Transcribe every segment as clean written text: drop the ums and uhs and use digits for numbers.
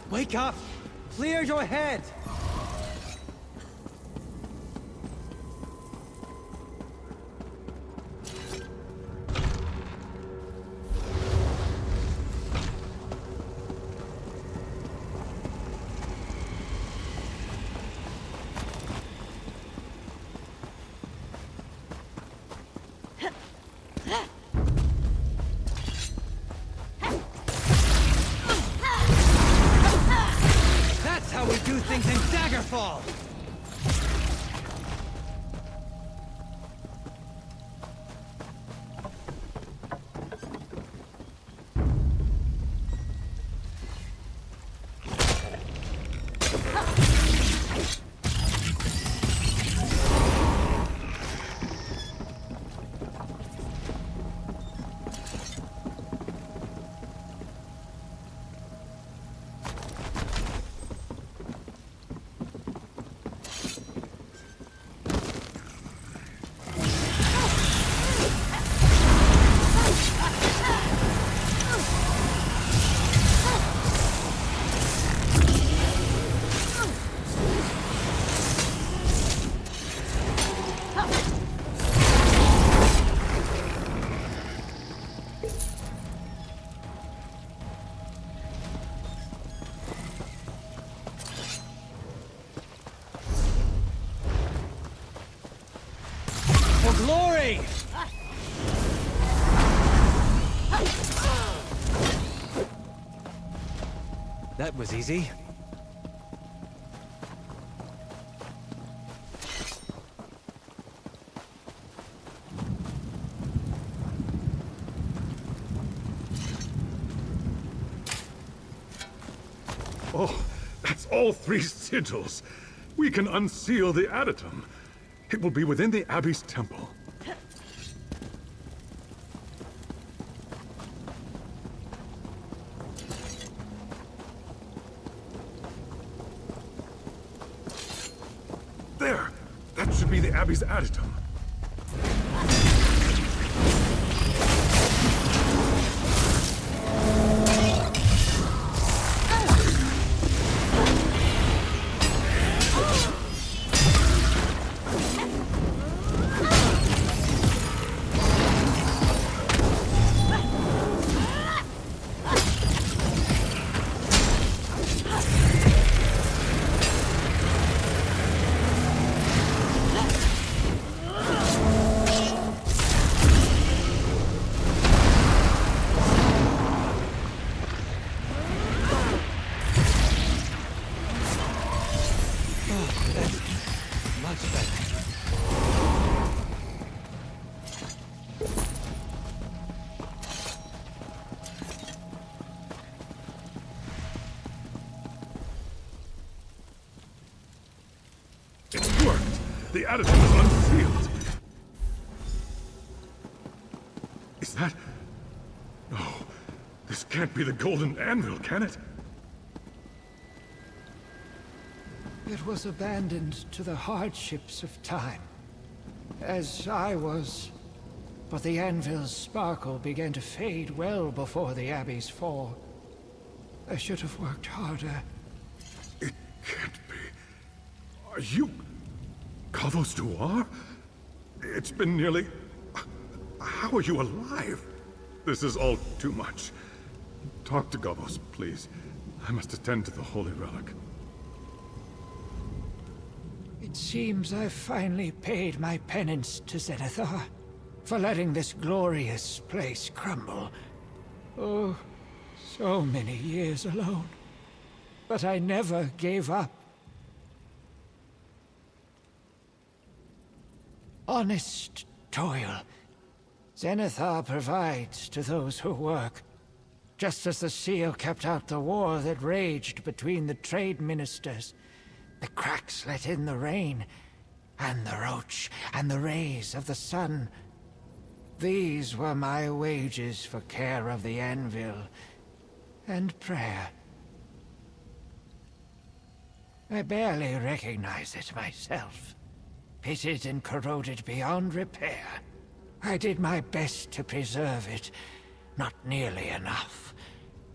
Wake up! Clear your head! Glory! That was easy. Oh, that's all 3 sigils. We can unseal the adytum. It will be within the Abbey's temple. There! That should be the Abbey's adytum. It worked! The adytum is unsealed! Is that... No. This can't be the Golden Anvil, can it? It was abandoned to the hardships of time, as I was. But the anvil's sparkle began to fade well before the Abbey's fall. I should have worked harder. It can't be. Are you... Kavos Duar? It's been nearly... How are you alive? This is all too much. Talk to Gavos, please. I must attend to the holy relic. It seems I've finally paid my penance to Zenithar for letting this glorious place crumble. Oh, so many years alone. But I never gave up. Honest toil. Zenithar provides to those who work. Just as the seal kept out the war that raged between the trade ministers. The cracks let in the rain, and the roach, and the rays of the sun. These were my wages for care of the anvil, and prayer. I barely recognize it myself. Pitted and corroded beyond repair. I did my best to preserve it. Not nearly enough.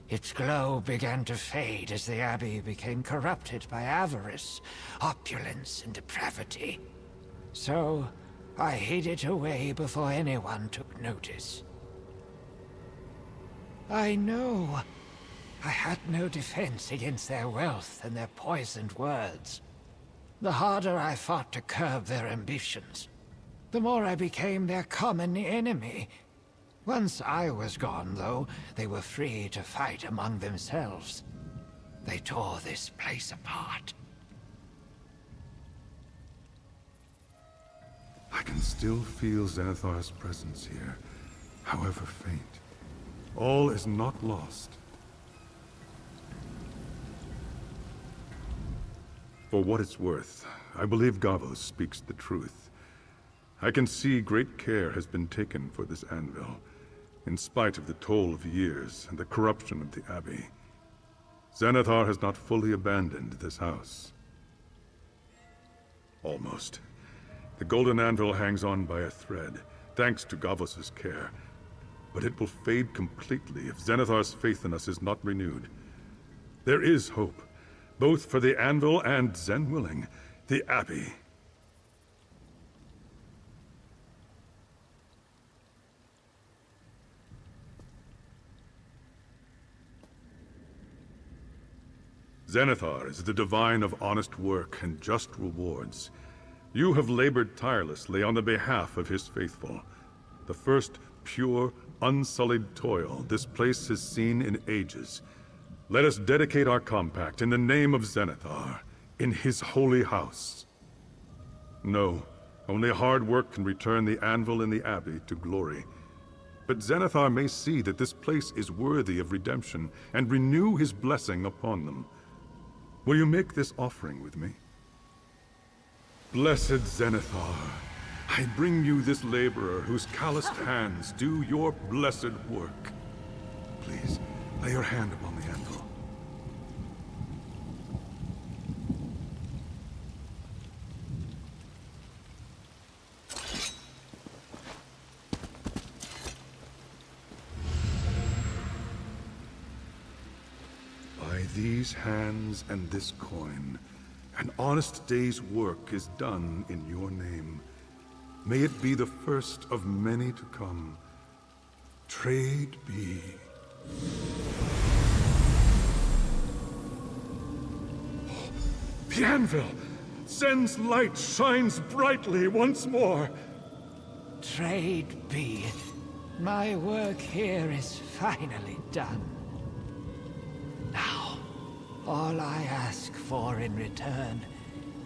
Its glow began to fade as the abbey became corrupted by avarice, opulence, and depravity. So, I hid it away before anyone took notice. I know I had no defense against their wealth and their poisoned words. The harder I fought to curb their ambitions, the more I became their common enemy. Once I was gone, though, they were free to fight among themselves. They tore this place apart. I can still feel Xanathar's presence here, however faint. All is not lost. For what it's worth, I believe Gavos speaks the truth. I can see great care has been taken for this anvil, in spite of the toll of years and the corruption of the Abbey. Xanathar has not fully abandoned this house. Almost. The Golden Anvil hangs on by a thread, thanks to Gavos' care. But it will fade completely if Xanathar's faith in us is not renewed. There is hope, both for the Anvil and, Zen willing, the Abbey. Xanathar is the divine of honest work and just rewards. You have labored tirelessly on the behalf of his faithful. The first pure, unsullied toil this place has seen in ages. Let us dedicate our compact in the name of Xanathar, in his holy house. No, only hard work can return the anvil and the Abbey to glory. But Xanathar may see that this place is worthy of redemption and renew his blessing upon them. Will you make this offering with me? Blessed Xanathar, I bring you this laborer whose calloused hands do your blessed work. Please, lay your hand upon the anvil. By these hands and this coin, an honest day's work is done in your name. May it be the first of many to come. Trade be. The anvil! Zen's light shines brightly once more! Trade be. My work here is finally done. Now, all I ask for in return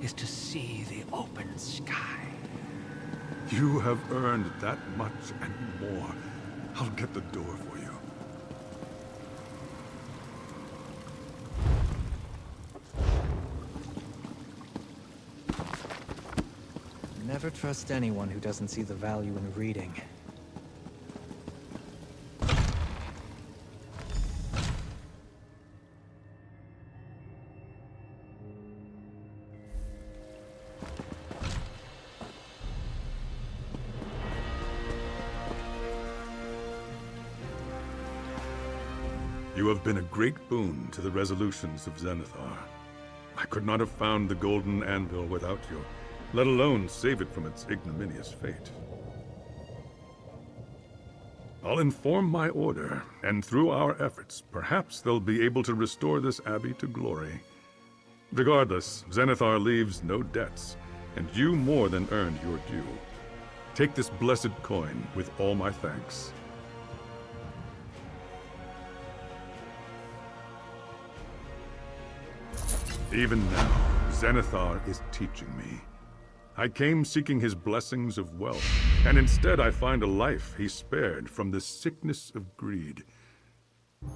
is to see the open sky. You have earned that much and more. I'll get the door for you. Never trust anyone who doesn't see the value in reading. You have been a great boon to the resolutions of Xanathar. I could not have found the Golden Anvil without you, let alone save it from its ignominious fate. I'll inform my order, and through our efforts, perhaps they'll be able to restore this abbey to glory. Regardless, Xanathar leaves no debts, and you more than earned your due. Take this blessed coin with all my thanks. Even now, Xanathar is teaching me. I came seeking his blessings of wealth, and instead I find a life he spared from the sickness of greed.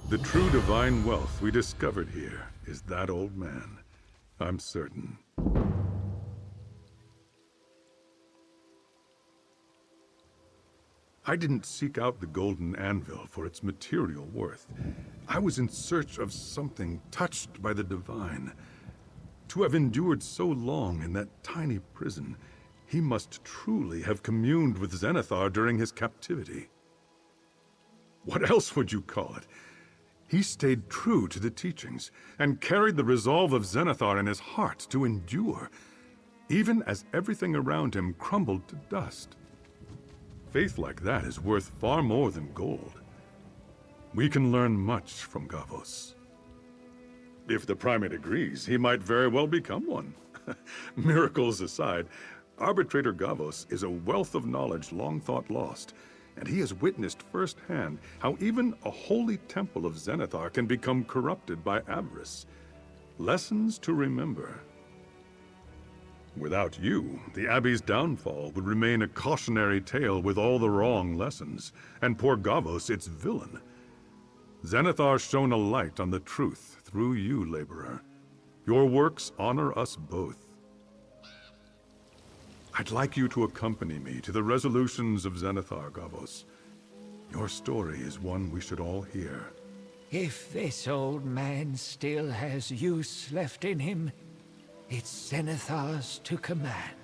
The true divine wealth we discovered here is that old man, I'm certain. I didn't seek out the Golden Anvil for its material worth. I was in search of something touched by the divine. To have endured so long in that tiny prison, he must truly have communed with Xanathar during his captivity. What else would you call it? He stayed true to the teachings and carried the resolve of Zenithar in his heart to endure, even as everything around him crumbled to dust. Faith like that is worth far more than gold. We can learn much from Gavos. If the Primate agrees, he might very well become one. Miracles aside, Arbitrator Gavos is a wealth of knowledge long thought lost, and he has witnessed firsthand how even a holy temple of Zenithar can become corrupted by avarice. Lessons to remember. Without you, the Abbey's downfall would remain a cautionary tale with all the wrong lessons, and poor Gavos its villain. Zenithar shone a light on the truth through you, laborer. Your works honor us both. I'd like you to accompany me to the resolutions of Zenithar, Gavos. Your story is one we should all hear. If this old man still has use left in him, it's Zenithar's to command.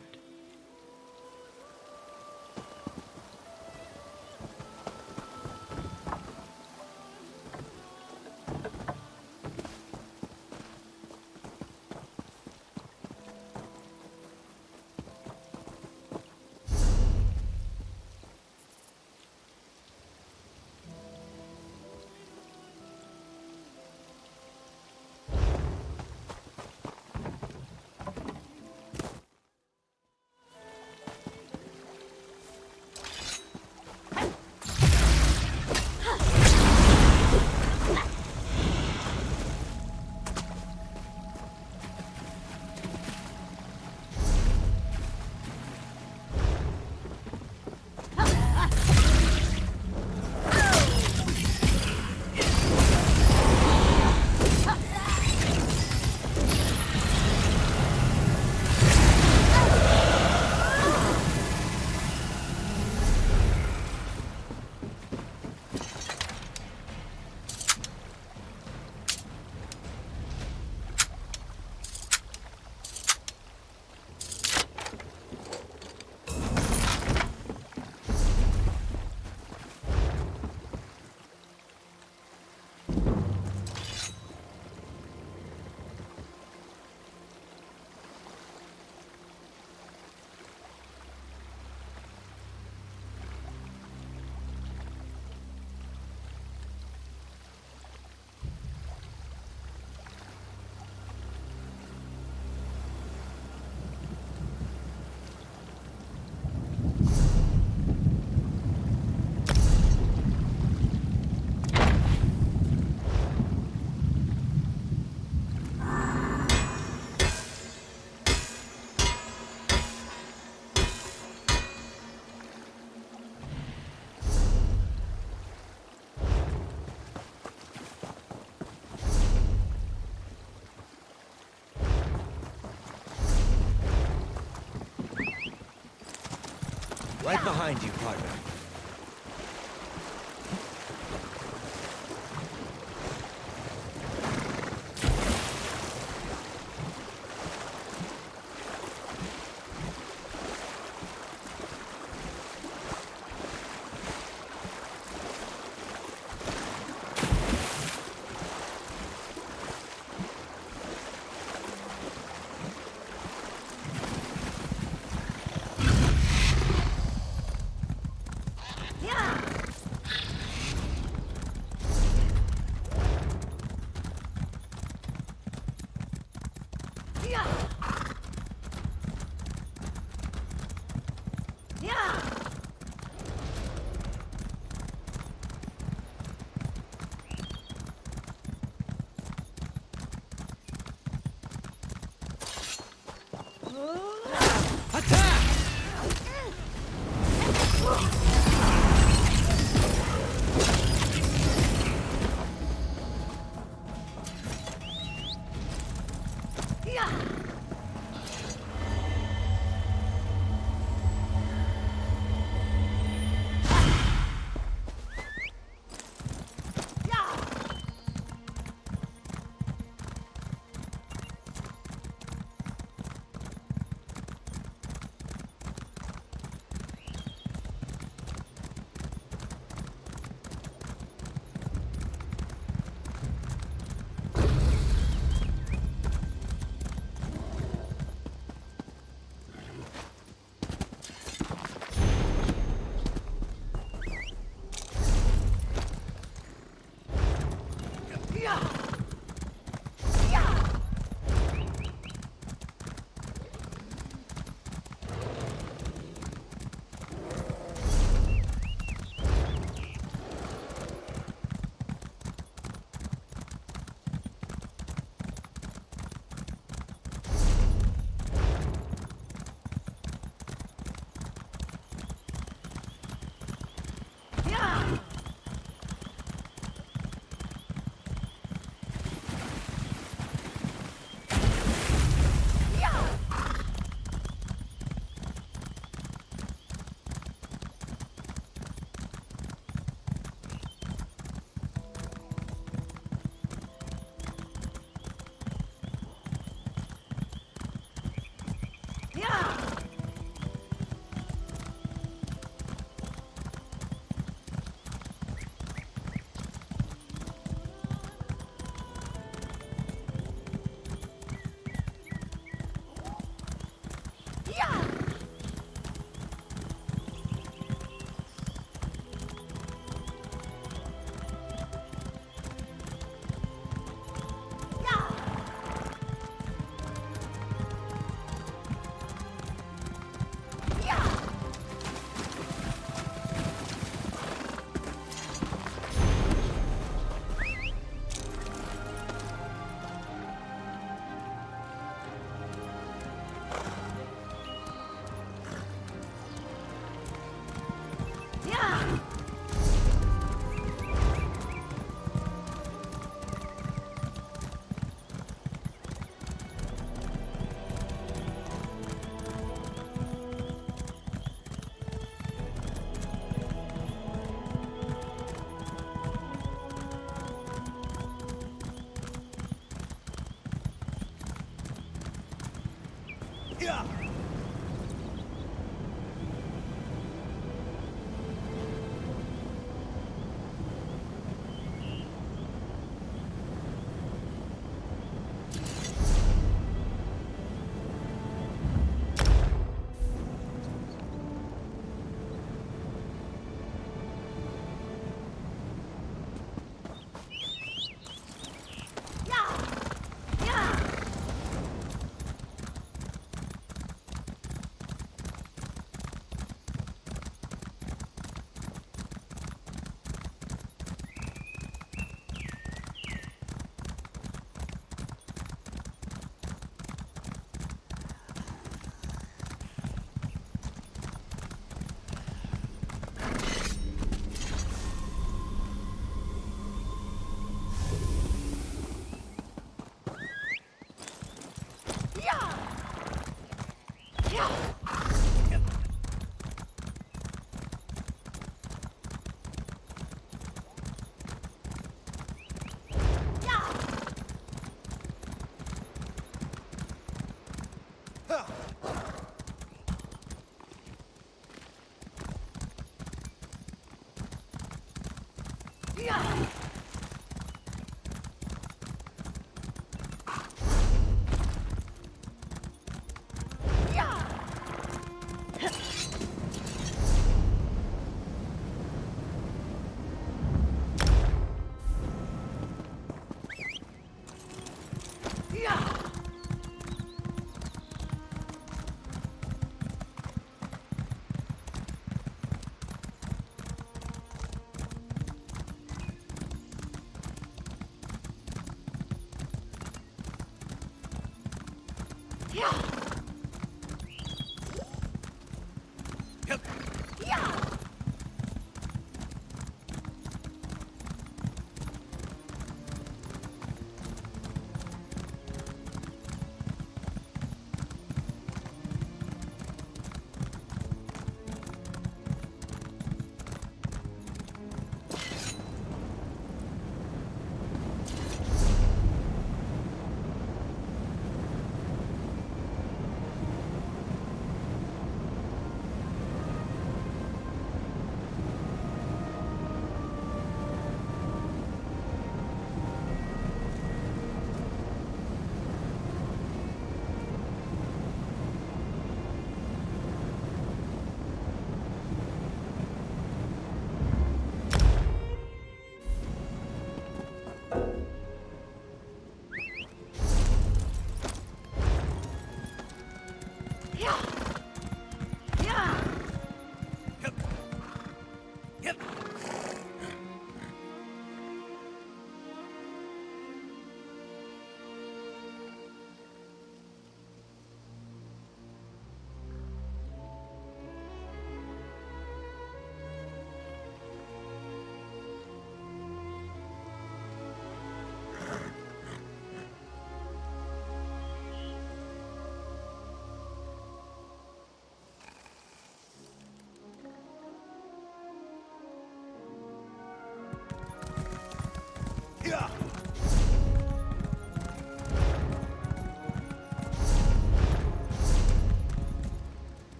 Right behind you, partner.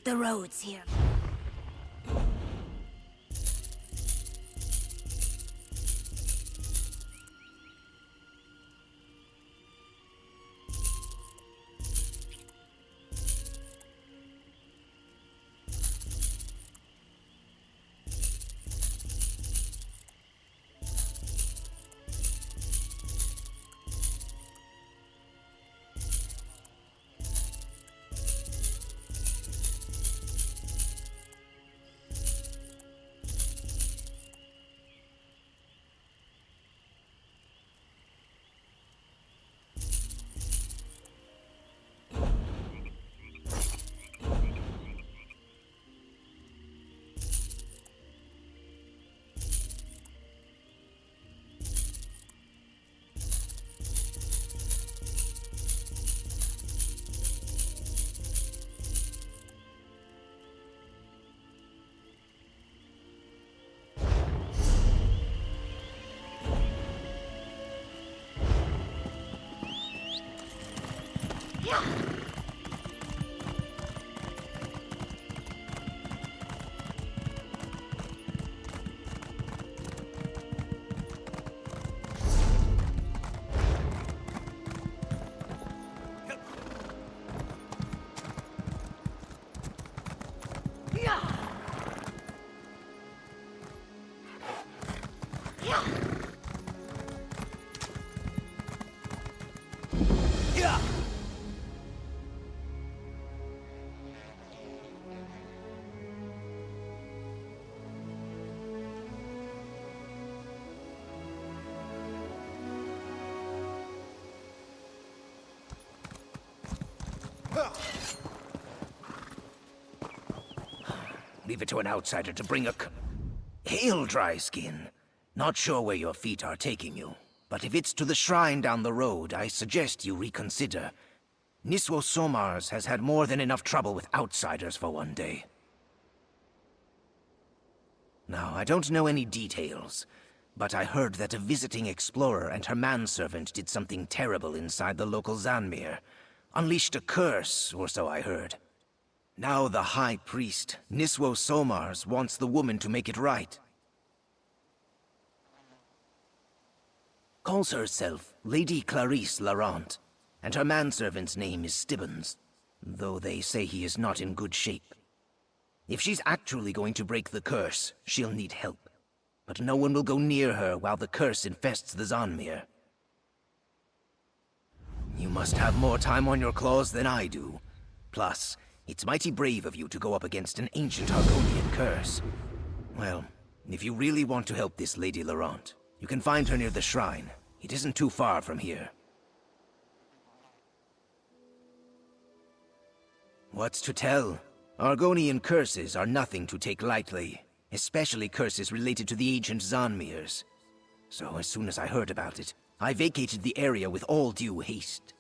The roads here. Leave it to an outsider to bring a Hail, dry skin. Not sure where your feet are taking you, but if it's to the shrine down the road, I suggest you reconsider. Niswo Somars has had more than enough trouble with outsiders for one day. Now, I don't know any details, but I heard that a visiting explorer and her manservant did something terrible inside the local Zanmir. Unleashed a curse, or so I heard. Now the High Priest, Niswo Somars, wants the woman to make it right. Calls herself Lady Clarice Laurent, and her manservant's name is Stibbons, though they say he is not in good shape. If she's actually going to break the curse, she'll need help. But no one will go near her while the curse infests the Zanmir. You must have more time on your claws than I do. Plus, it's mighty brave of you to go up against an ancient Argonian curse. Well, if you really want to help this Lady Laurent, you can find her near the shrine. It isn't too far from here. What's to tell? Argonian curses are nothing to take lightly, especially curses related to the ancient Zanmirs. So as soon as I heard about it, I vacated the area with all due haste.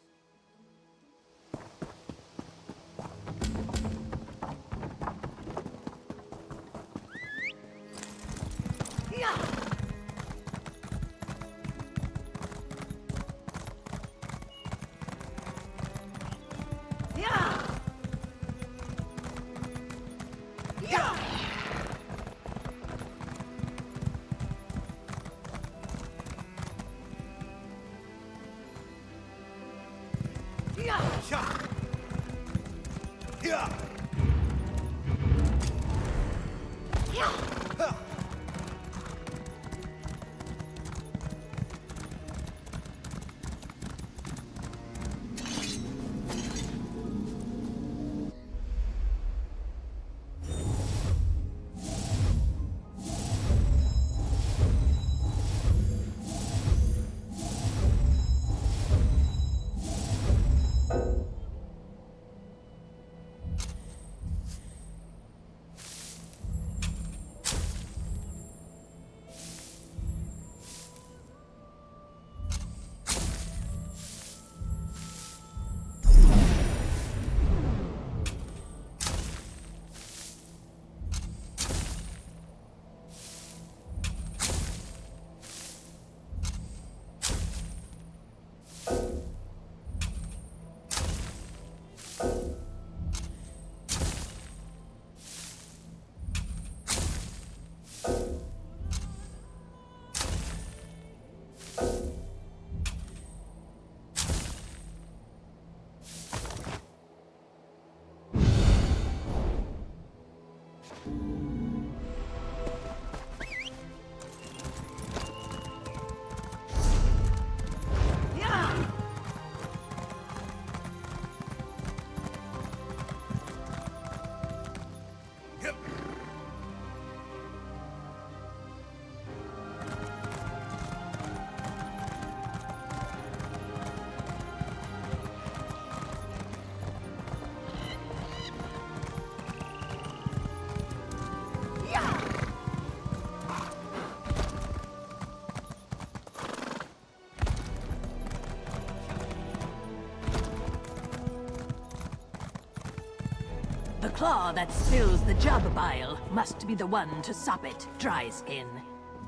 The claw that spills the job bile must be the one to sop it, dry skin.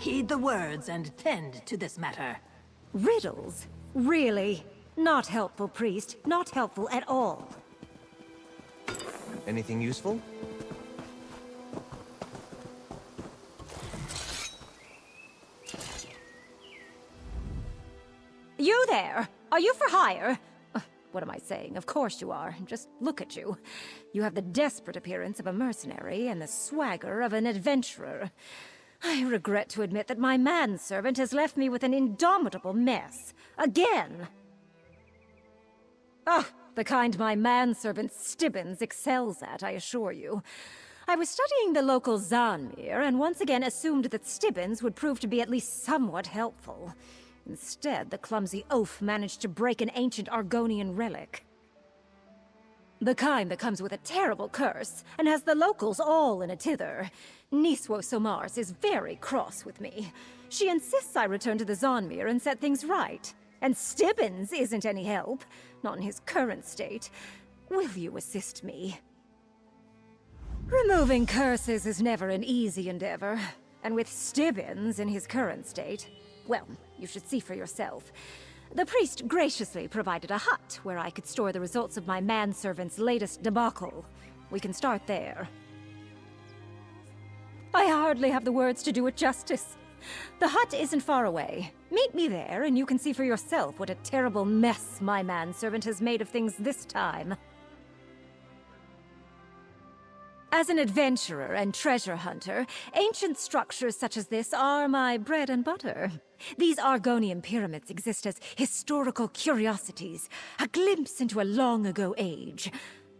Heed the words and tend to this matter. Riddles? Really? Not helpful, priest. Not helpful at all. Anything useful? You there! Are you for hire? What am I saying? Of course you are. Just look at you. You have the desperate appearance of a mercenary and the swagger of an adventurer. I regret to admit that my manservant has left me with an indomitable mess. Again! Oh, the kind my manservant Stibbons excels at, I assure you. I was studying the local Zanmir, and once again assumed that Stibbons would prove to be at least somewhat helpful. Instead, the clumsy oaf managed to break an ancient Argonian relic. The kind that comes with a terrible curse, and has the locals all in a tither. Niswo Somars is very cross with me. She insists I return to the Zanmir and set things right. And Stibbons isn't any help, not in his current state. Will you assist me? Removing curses is never an easy endeavor, and with Stibbons in his current state, well, you should see for yourself. The priest graciously provided a hut where I could store the results of my manservant's latest debacle. We can start there. I hardly have the words to do it justice. The hut isn't far away. Meet me there, and you can see for yourself what a terrible mess my manservant has made of things this time. As an adventurer and treasure hunter, ancient structures such as this are my bread and butter. These Argonian pyramids exist as historical curiosities, a glimpse into a long-ago age.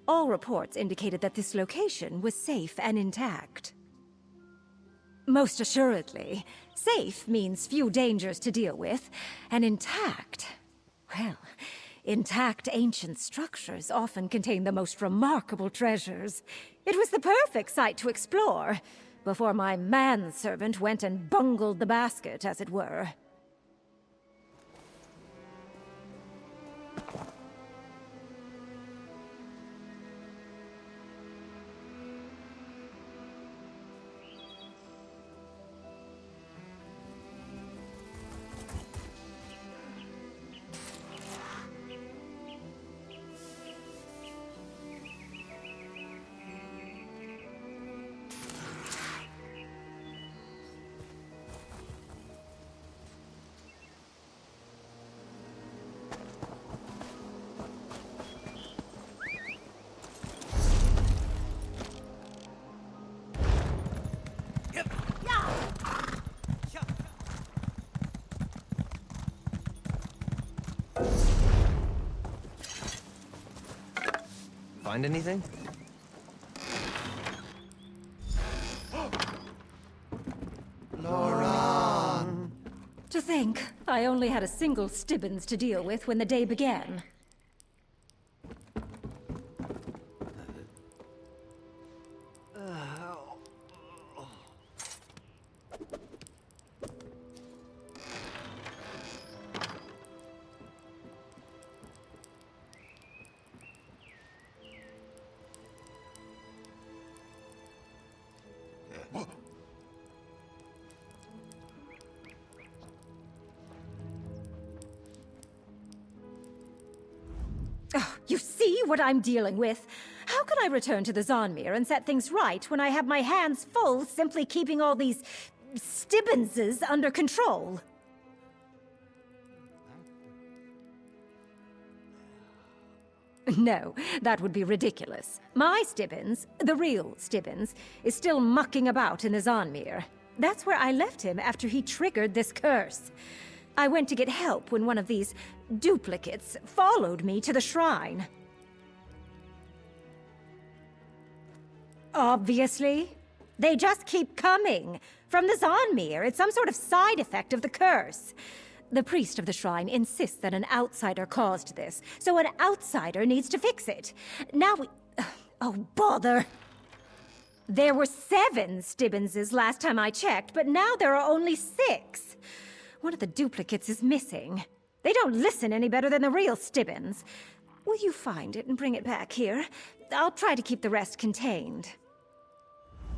All reports indicated that this location was safe and intact. Most assuredly, safe means few dangers to deal with, and intact, well, intact ancient structures often contain the most remarkable treasures. It was the perfect site to explore, before my manservant went and bungled the basket, as it were. Find anything? To think, I only had a single Stibbons to deal with when the day began. Oh, you see what I'm dealing with? How can I return to the Zanmir and set things right when I have my hands full simply keeping all these Stibbonses under control? No, that would be ridiculous. My Stibbons, the real Stibbons, is still mucking about in the Zanmir. That's where I left him after he triggered this curse. I went to get help when one of these duplicates followed me to the shrine. Obviously. They just keep coming. From the Zanmir, it's some sort of side effect of the curse. The priest of the shrine insists that an outsider caused this, so an outsider needs to fix it. Now we... Oh, bother. There were 7 Stibbonses last time I checked, but now there are only 6. One of the duplicates is missing. They don't listen any better than the real Stibbons. Will you find it and bring it back here? I'll try to keep the rest contained.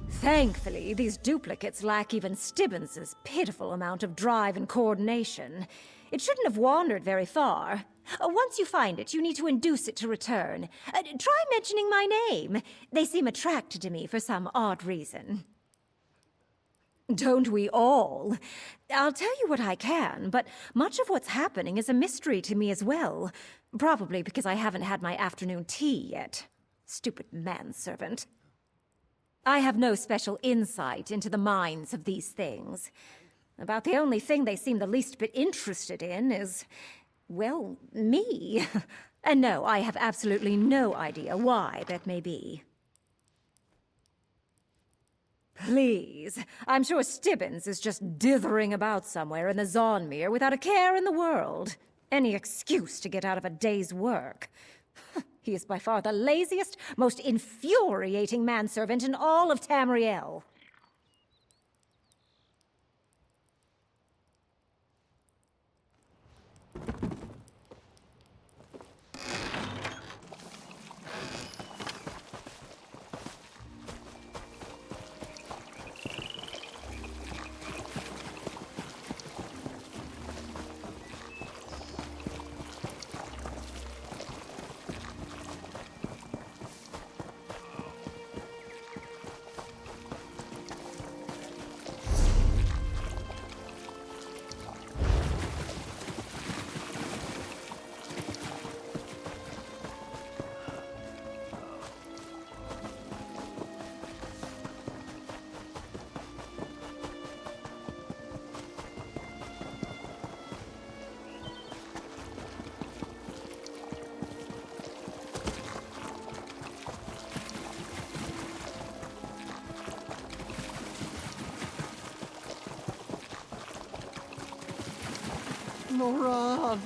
Thankfully, these duplicates lack even Stibbons' pitiful amount of drive and coordination. It shouldn't have wandered very far. Once you find it, you need to induce it to return. Try mentioning my name. They seem attracted to me for some odd reason. Don't we all? I'll tell you what I can, but much of what's happening is a mystery to me as well. Probably because I haven't had my afternoon tea yet. Stupid manservant. I have no special insight into the minds of these things. About the only thing they seem the least bit interested in is, well, me. And no, I have absolutely no idea why that may be. Please, I'm sure Stibbons is just dithering about somewhere in the Zonmere without a care in the world. Any excuse to get out of a day's work. He is by far the laziest, most infuriating manservant in all of Tamriel. Loran.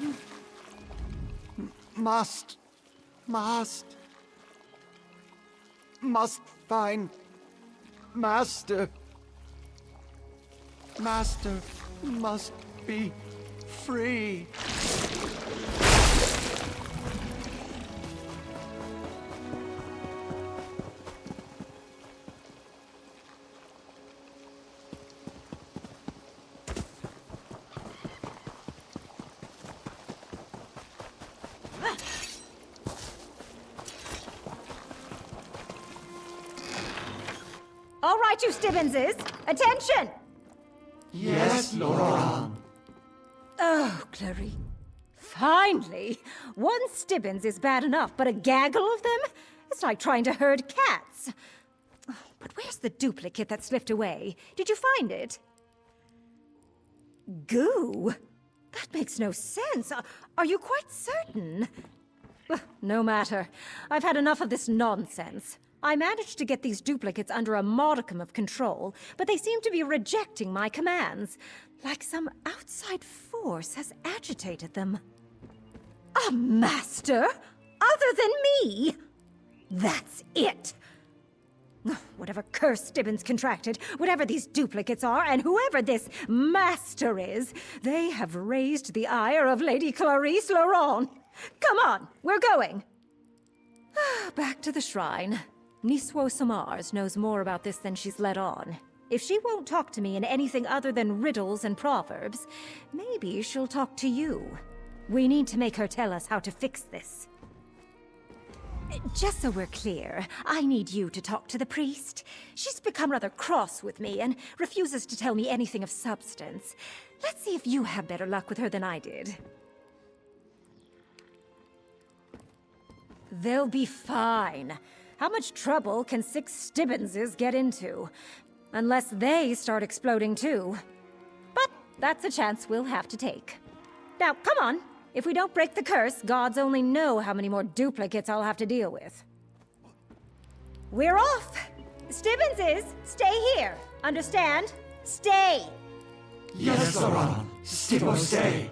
Must find Master. Master must be free. All right, you Stibbonses, attention! Yes, Loran. Oh, Clary. Finally! One Stibbons is bad enough, but a gaggle of them? It's like trying to herd cats. But where's the duplicate that slipped away? Did you find it? Goo? That makes no sense. Are you quite certain? No matter. I've had enough of this nonsense. I managed to get these duplicates under a modicum of control, but they seem to be rejecting my commands, like some outside force has agitated them. A master? Other than me? That's it! Whatever curse Stibbons contracted, whatever these duplicates are, and whoever this master is, they have raised the ire of Lady Clarice Laurent. Come on, we're going! Back to the shrine. Niswo Samars knows more about this than she's let on. If she won't talk to me in anything other than riddles and proverbs, maybe she'll talk to you. We need to make her tell us how to fix this. Just so we're clear, I need you to talk to the priest. She's become rather cross with me and refuses to tell me anything of substance. Let's see if you have better luck with her than I did. They'll be fine. How much trouble can 6 Stibbonses get into? Unless they start exploding too. But that's a chance we'll have to take. Now, come on. If we don't break the curse, gods only know how many more duplicates I'll have to deal with. We're off! Stibbonses, stay here. Understand? Stay! Yes, Loran. Stibbo, stay.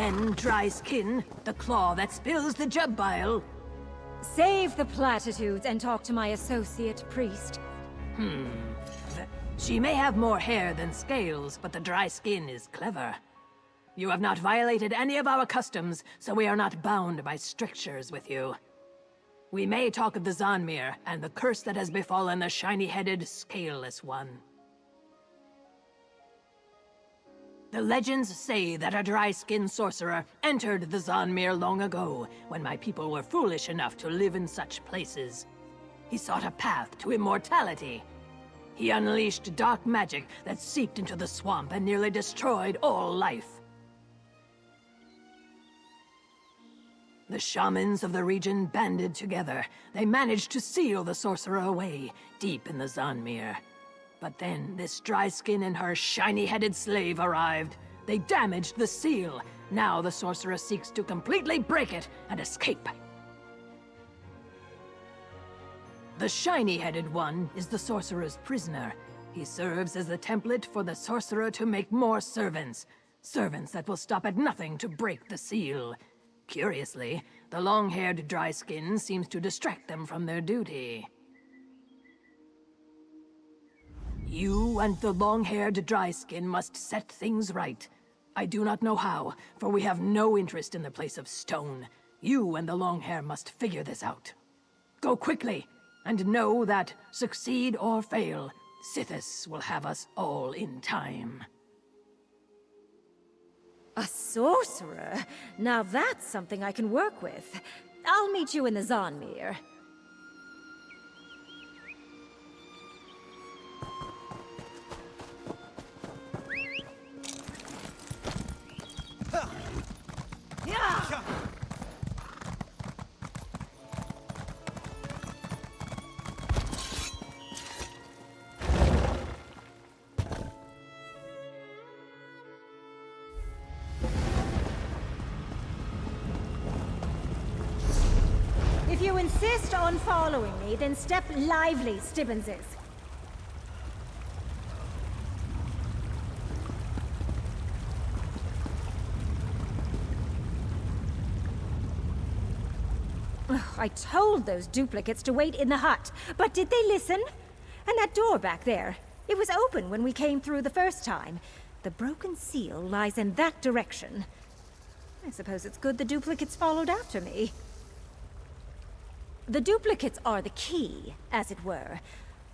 again, dry skin. The claw that spills the jub bile. Save the platitudes and talk to my associate priest. She may have more hair than scales, but the dry skin is clever. You have not violated any of our customs, so we are not bound by strictures with you. We may talk of the Zanmir and the curse that has befallen the shiny-headed, scaleless one. The legends say that a dry-skinned sorcerer entered the Zanmir long ago, when my people were foolish enough to live in such places. He sought a path to immortality. He unleashed dark magic that seeped into the swamp and nearly destroyed all life. The shamans of the region banded together. They managed to seal the sorcerer away, deep in the Zanmir. But then this dry skin and her shiny-headed slave arrived. They damaged the seal. Now the sorcerer seeks to completely break it and escape. The shiny-headed one is the sorcerer's prisoner. He serves as the template for the sorcerer to make more servants. Servants that will stop at nothing to break the seal. Curiously, the long-haired dry skin seems to distract them from their duty. You and the long-haired dry skin must set things right. I do not know how, for we have no interest in the place of stone. You and the long hair must figure this out. Go quickly, and know that, succeed or fail, Sithis will have us all in time. A sorcerer? Now that's something I can work with. I'll meet you in the Zanmir. If you insist on following me, then step lively, Stibbonses. Ugh, I told those duplicates to wait in the hut, but did they listen? And that door back there, it was open when we came through the first time. The broken seal lies in that direction. I suppose it's good the duplicates followed after me. The duplicates are the key, as it were.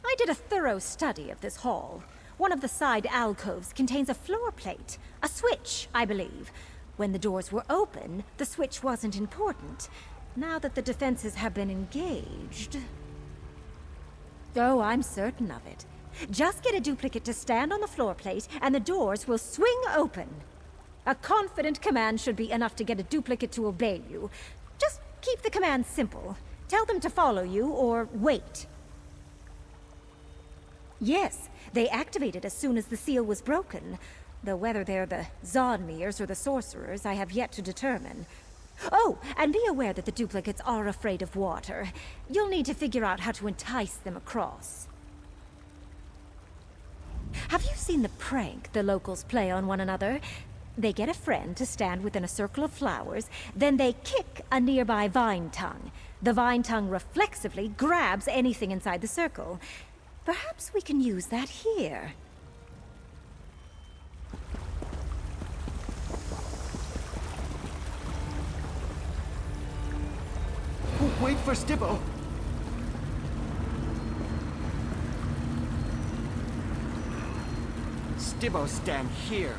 I did a thorough study of this hall. One of the side alcoves contains a floor plate, a switch, I believe. When the doors were open, the switch wasn't important. Now that the defenses have been engaged... Oh, I'm certain of it. Just get a duplicate to stand on the floor plate, and the doors will swing open. A confident command should be enough to get a duplicate to obey you. Just keep the command simple. Tell them to follow you, or wait. Yes, they activated as soon as the seal was broken. Though whether they're the Zanmirs or the sorcerers, I have yet to determine. Oh, and be aware that the duplicates are afraid of water. You'll need to figure out how to entice them across. Have you seen the prank the locals play on one another? They get a friend to stand within a circle of flowers, then they kick a nearby vine tongue. The vine tongue reflexively grabs anything inside the circle. Perhaps we can use that here. Wait for Stibbo. Stibbo, stand here.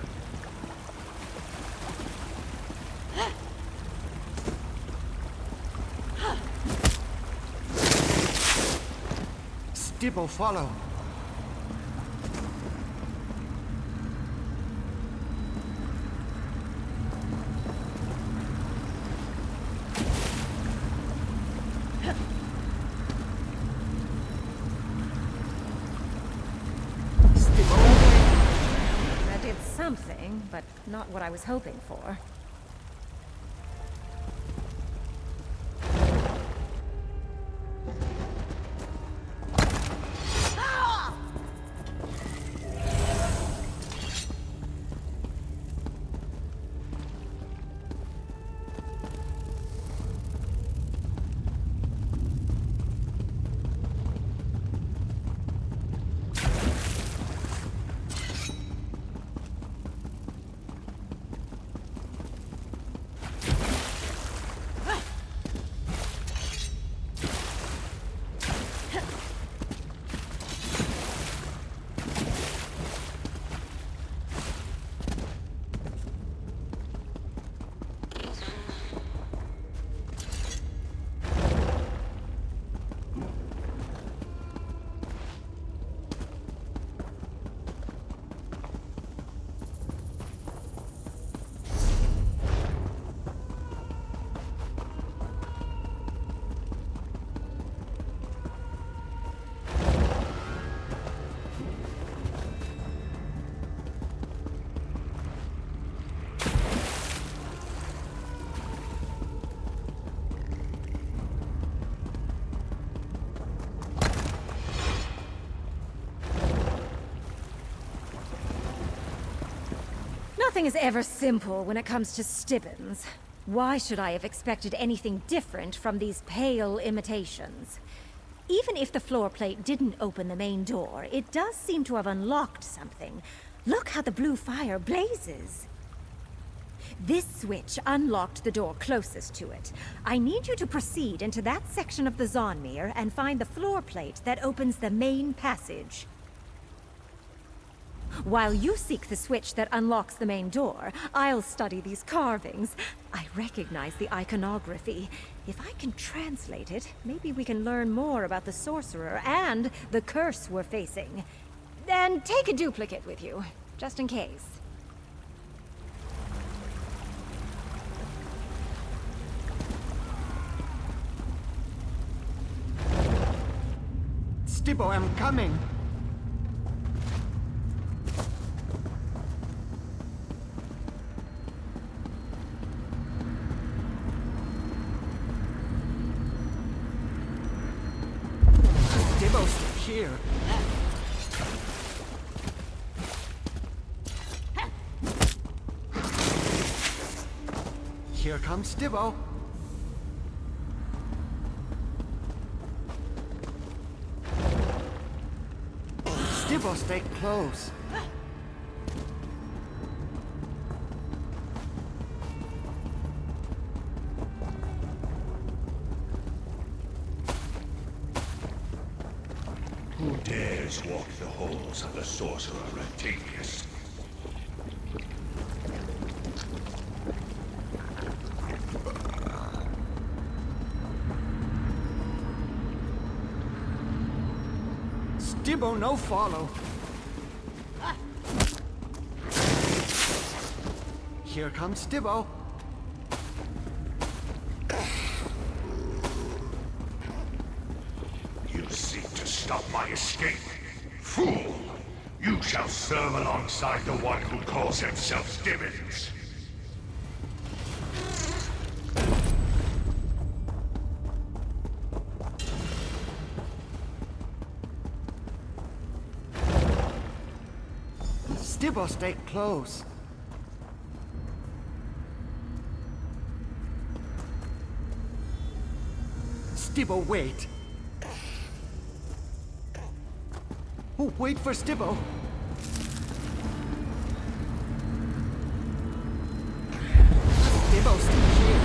Stibbo, follow. That did something, but not what I was hoping for. Nothing is ever simple when it comes to Stibbons. Why should I have expected anything different from these pale imitations? Even if the floor plate didn't open the main door, it does seem to have unlocked something. Look how the blue fire blazes. This switch unlocked the door closest to it. I need you to proceed into that section of the Zonmir and find the floor plate that opens the main passage. While you seek the switch that unlocks the main door, I'll study these carvings. I recognize the iconography. If I can translate it, maybe we can learn more about the sorcerer and the curse we're facing. And take a duplicate with you, just in case. Stibbo, I'm coming. Stibbo's still here. Here comes Stibbo. Stibbo, stay close. Who dares walk the halls of the sorcerer Rectavius? Stibbo, no follow. Here comes Stibbo. You seek to stop my escape? Fool! You shall serve alongside the one who calls himself Stibbons. Stibbo, stay close. Stibbo, wait. Oh, wait for Stibbo. Stibbo's still here.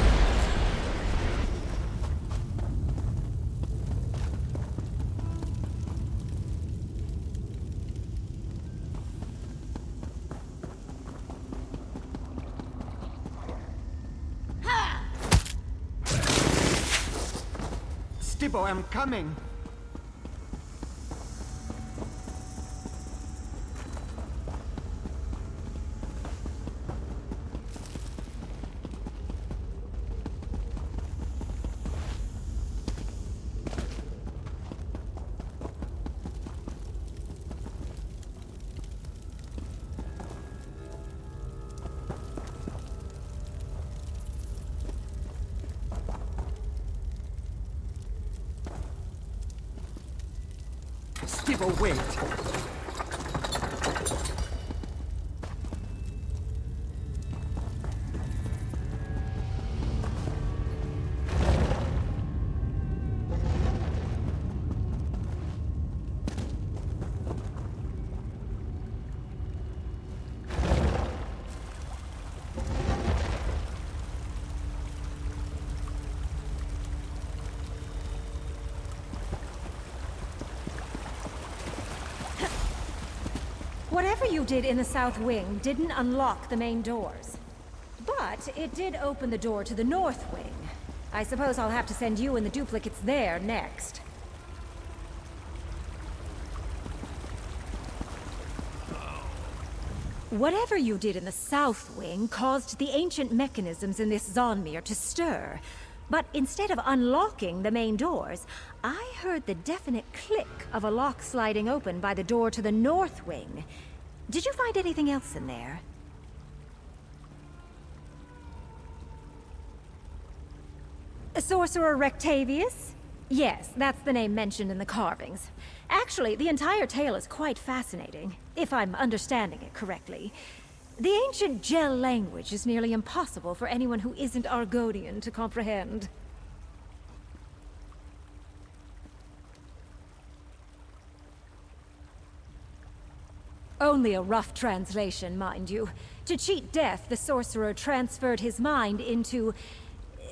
Stibbo, I'm coming. Stibbo, wait. Whatever you did in the south wing didn't unlock the main doors. But it did open the door to the north wing. I suppose I'll have to send you and the duplicates there next. Whatever you did in the south wing caused the ancient mechanisms in this Zonmir to stir. But instead of unlocking the main doors, I heard the definite click of a lock sliding open by the door to the north wing. Did you find anything else in there? Sorcerer Rectavius? Yes, that's the name mentioned in the carvings. Actually, the entire tale is quite fascinating, if I'm understanding it correctly. The ancient gel language is nearly impossible for anyone who isn't Argonian to comprehend. Only a rough translation, mind you. To cheat death, the sorcerer transferred his mind into...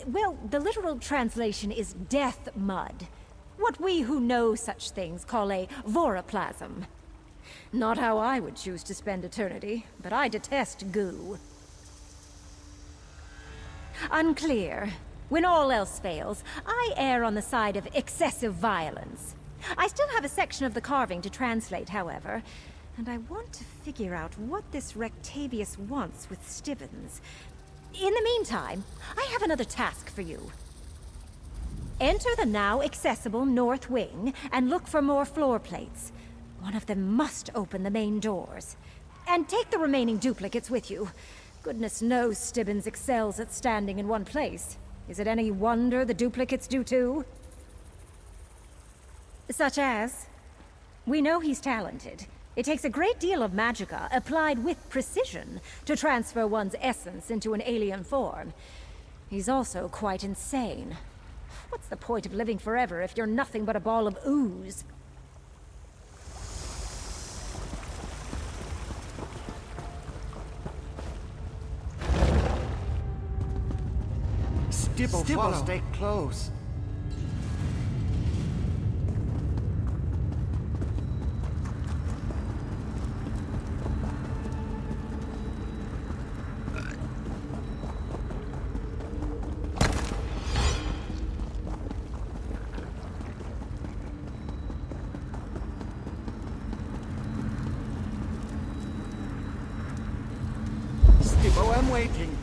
well, the literal translation is death mud. What we who know such things call a voroplasm. Not how I would choose to spend eternity, but I detest goo. Unclear. When all else fails, I err on the side of excessive violence. I still have a section of the carving to translate, however, and I want to figure out what this Rectavius wants with Stibbons. In the meantime, I have another task for you. Enter the now accessible north wing and look for more floor plates. One of them must open the main doors. And take the remaining duplicates with you. Goodness knows Stibbons excels at standing in one place. Is it any wonder the duplicates do too? Such as? We know he's talented. It takes a great deal of magicka, applied with precision, to transfer one's essence into an alien form. He's also quite insane. What's the point of living forever if you're nothing but a ball of ooze? Stibbo, follow. stay close. Stibbo, I'm waiting.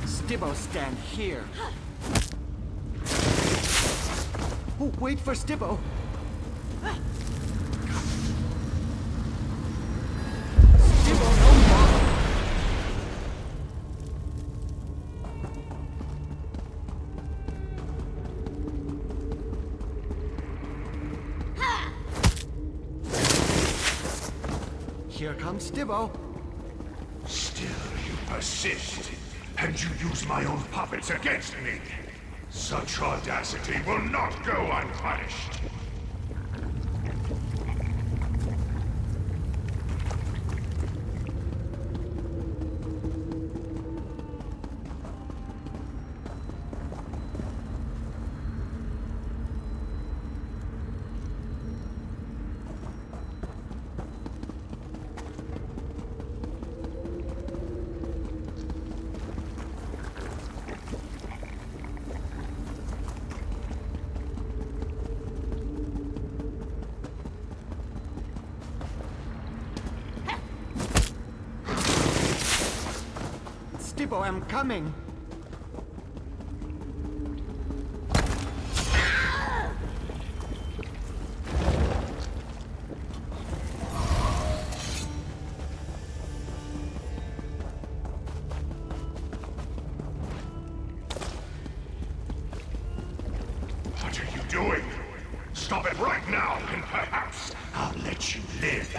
Stibbo, stand here. Oh, wait for Stibbo. Stibbo, no more. Here comes Stibbo. Still you persist, and you use my own puppets against me. Such audacity will not go unpunished. Stibbo, I'm coming. What are you doing? Stop it right now, and perhaps I'll let you live.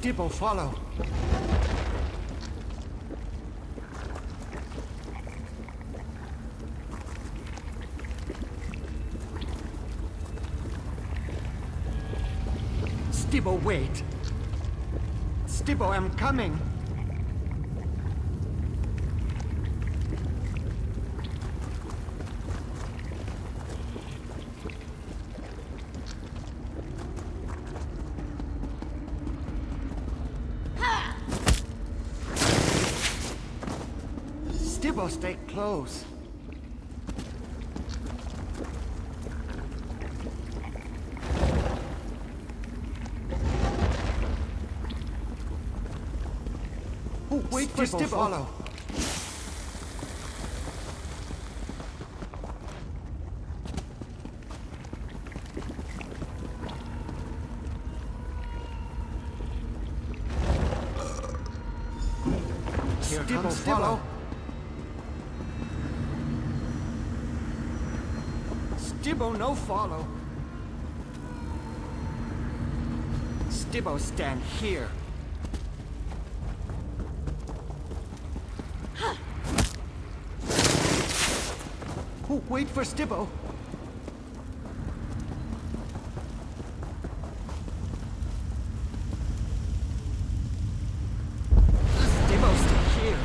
Stibbo, follow. Stibbo, wait. Stibbo, I'm coming. Stibbo, stay close. Oh, wait for Stibbo. Follow. Here comes Stibbo. Stibbo, no follow. Stibbo, stand here. Oh, wait for Stibbo. Stibbo, stay here.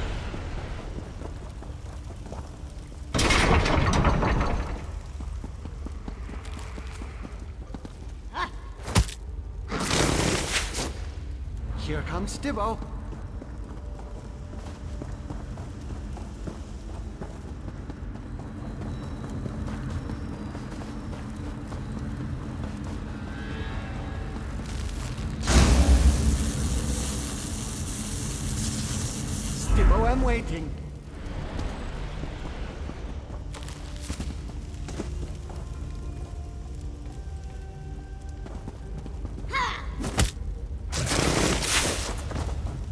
Here comes Stibbo. Stibbo, I'm waiting.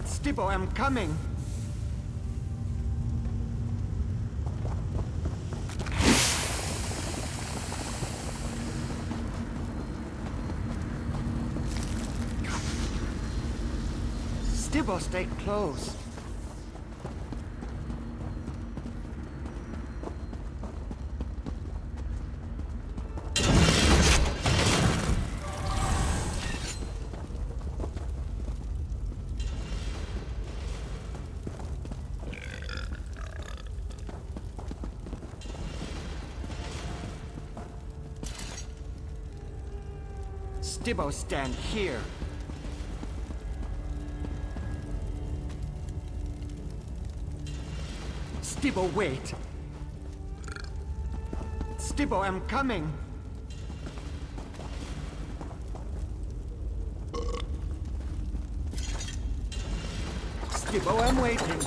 Stibbo, I'm coming. Stibbo, stay close. Stibbo, stand here. Stibbo, wait. Stibbo, I'm coming. Stibbo, I'm waiting.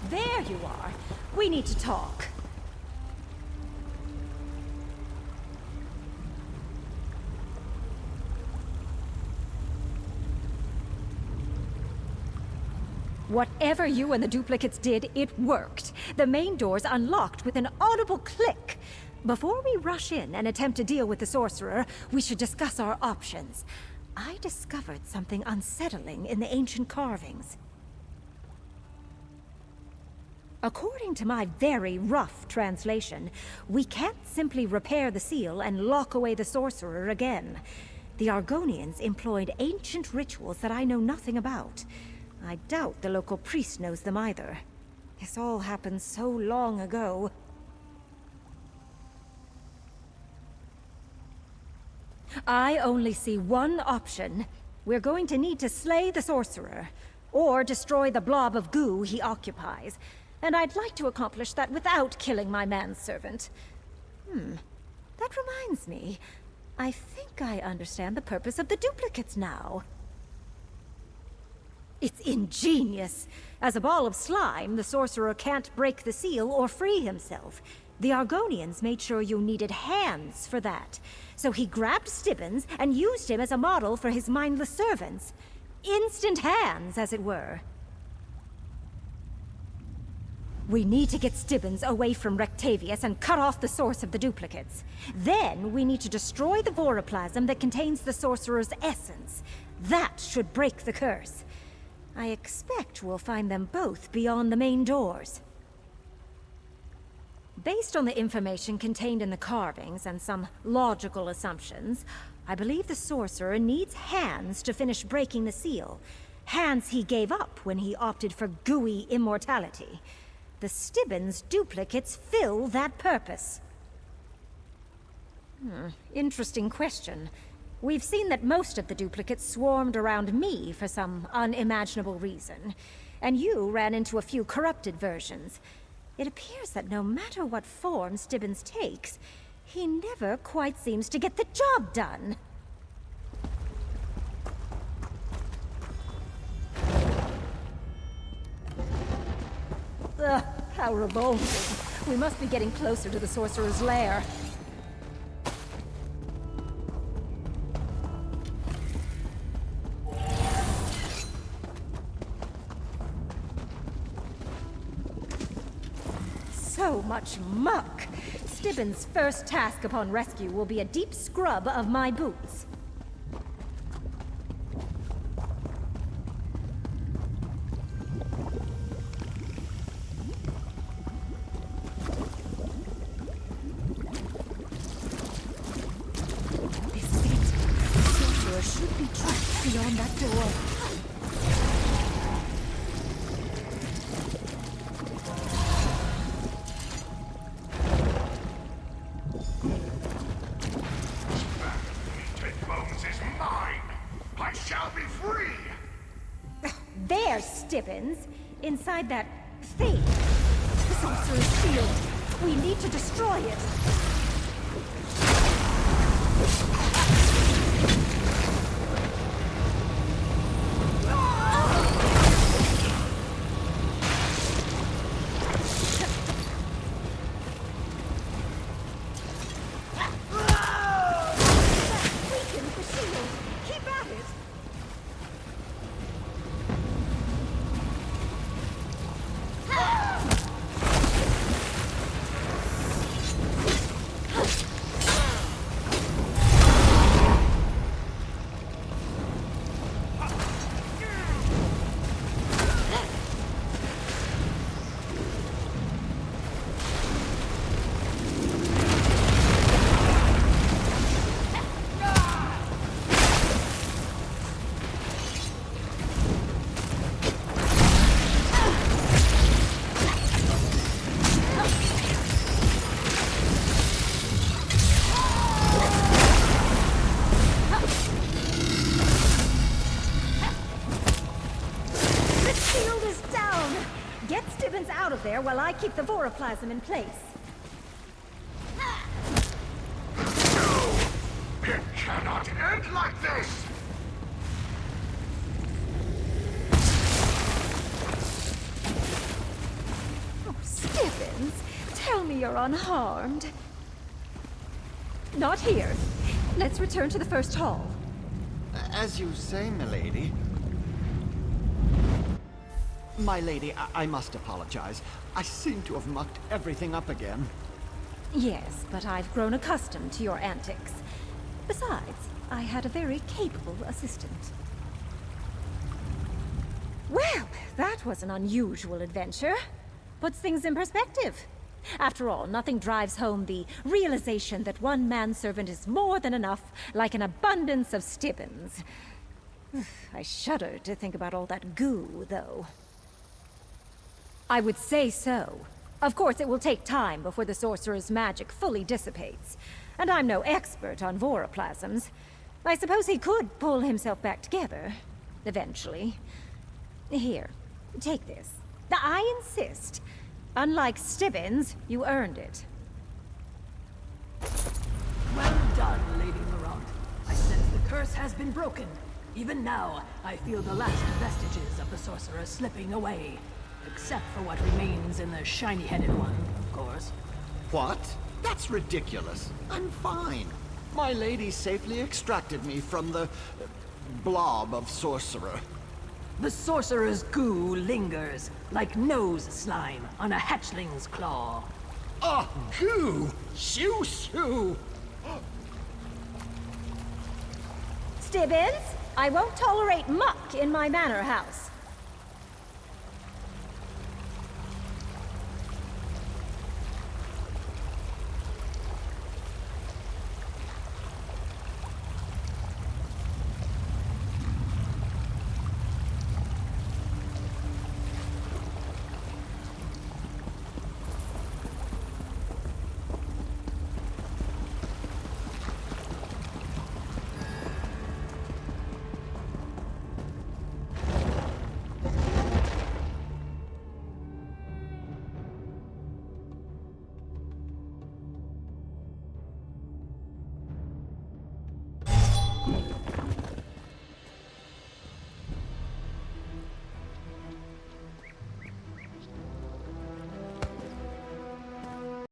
There you are. We need to talk. Whatever you and the duplicates did, it worked. The main doors unlocked with an audible click. Before we rush in and attempt to deal with the sorcerer, we should discuss our options. I discovered something unsettling in the ancient carvings. According to my very rough translation, we can't simply repair the seal and lock away the sorcerer again. The Argonians employed ancient rituals that I know nothing about. I doubt the local priest knows them either. This all happened so long ago. I only see one option. We're going to need to slay the sorcerer, or destroy the blob of goo he occupies. And I'd like to accomplish that without killing my manservant. That reminds me. I think I understand the purpose of the duplicates now. It's ingenious. As a ball of slime, the sorcerer can't break the seal or free himself. The Argonians made sure you needed hands for that. So he grabbed Stibbons and used him as a model for his mindless servants. Instant hands, as it were. We need to get Stibbons away from Rectavius and cut off the source of the duplicates. Then we need to destroy the voroplasm that contains the sorcerer's essence. That should break the curse. I expect we'll find them both beyond the main doors. Based on the information contained in the carvings and some logical assumptions, I believe the sorcerer needs hands to finish breaking the seal. hands he gave up when he opted for gooey immortality. The Stibbons duplicates fill that purpose. Interesting question. We've seen that most of the duplicates swarmed around me for some unimaginable reason, and you ran into a few corrupted versions. It appears that no matter what form Stibbons takes, he never quite seems to get the job done. Ugh, how revolting. We must be getting closer to the sorcerer's lair. So much muck! Stibbons' first task upon rescue will be a deep scrub of my boots. This is it. The sorcerer should be trapped beyond that door. There, Stibbons! Inside that thing. The sorcerer's shield. We need to destroy it. Weaken the shield. Keep at it. Get Stibbons out of there while I keep the voroplasm in place. No! It cannot end like this! Oh, Stibbons, tell me you're unharmed. Not here. Let's return to the first hall. As you say, milady. My lady, I must apologize. I seem to have mucked everything up again. Yes, but I've grown accustomed to your antics. Besides, I had a very capable assistant. Well, that was an unusual adventure. Puts things in perspective. After all, nothing drives home the realization that one manservant is more than enough, like an abundance of Stibbons. I shudder to think about all that goo, though. I would say so. Of course, it will take time before the sorcerer's magic fully dissipates. And I'm no expert on voroplasms. I suppose he could pull himself back together. Eventually. Here, take this. I insist. Unlike Stibbons, you earned it. Well done, Lady Laurent. I sense the curse has been broken. Even now, I feel the last vestiges of the sorcerer slipping away. Except for what remains in the shiny-headed one, of course. What? That's ridiculous. I'm fine. My lady safely extracted me from the blob of sorcerer. The sorcerer's goo lingers, like nose slime on a hatchling's claw. Oh, goo! Shoo shoo! Stibbons, I won't tolerate muck in my manor house.